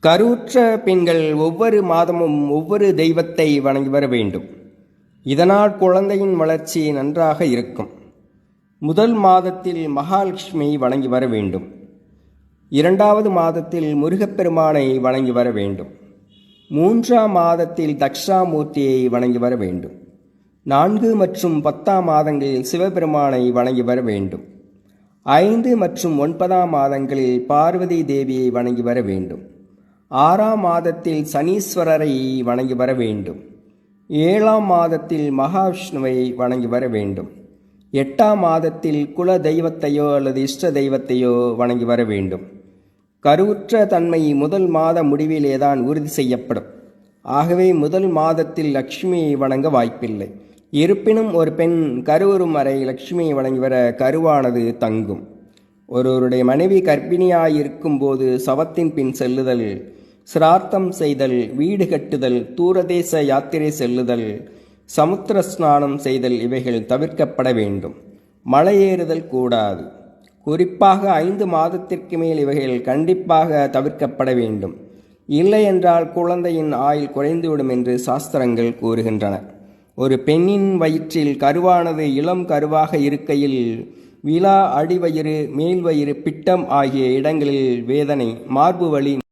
கருவுற்ற பெண்கள் ஒவ்வொரு மாதமும் ஒவ்வொரு தெய்வத்தை வணங்கி வர வேண்டும். இதனால் குழந்தையின் வளர்ச்சி நன்றாக இருக்கும். முதல் மாதத்தில் மகாலட்சுமி வணங்கி வர வேண்டும். இரண்டாவது மாதத்தில் முருகப்பெருமானை வணங்கி வர வேண்டும். மூன்றாம் மாதத்தில் தக்ஷாமூர்த்தியை வணங்கி வர வேண்டும். 4 மற்றும் 10ஆம் மாதங்களில் சிவபெருமானை வணங்கி வர வேண்டும். 5 மற்றும் 9ஆம் மாதங்களில் பார்வதி தேவியை வணங்கி வர வேண்டும். 6ஆம் மாதத்தில் சனீஸ்வரரை வணங்கி வர வேண்டும். 7ஆம் மாதத்தில் மகாவிஷ்ணுவை வணங்கி வர வேண்டும். 8ஆம் மாதத்தில் குல தெய்வத்தையோ அல்லது இஷ்ட தெய்வத்தையோ வணங்கி வர வேண்டும். கருவுற்ற தன்மை முதல் மாத முடிவிலேதான் உறுதி செய்யப்படும். ஆகவே முதல் மாதத்தில் லக்ஷ்மியை வணங்க வாய்ப்பில்லை. இருப்பினும் ஒரு பெண் கருவுறும் வரை லக்ஷ்மியை வணங்கி வர கருவானது தங்கும். ஒருவருடைய மனைவி கர்ப்பிணியாயிருக்கும் போது சவத்தின் பின் செல்லுதல், சிரார்த்தம் செய்தல், வீடு கட்டுதல், தூரதேச யாத்திரை செல்லுதல், சமுத்திர ஸ்நானம் செய்தல் இவைகள் தவிர்க்கப்பட வேண்டும். மலையேறுதல் கூடாது. குறிப்பாக 5 மாதத்திற்கு மேல் இவைகள் கண்டிப்பாக தவிர்க்கப்பட வேண்டும். இல்லை என்றால் குழந்தையின் ஆயுள் குறைந்துவிடும் என்று சாஸ்திரங்கள் கூறுகின்றன. ஒரு பெண்ணின் வயிற்றில் கருவானது இளம் கருவாக இருக்கையில் விலா, அடிவயிறு, மேல்வயிறு, பிட்டம் ஆகிய இடங்களில் வேதனை, மார்பு வலி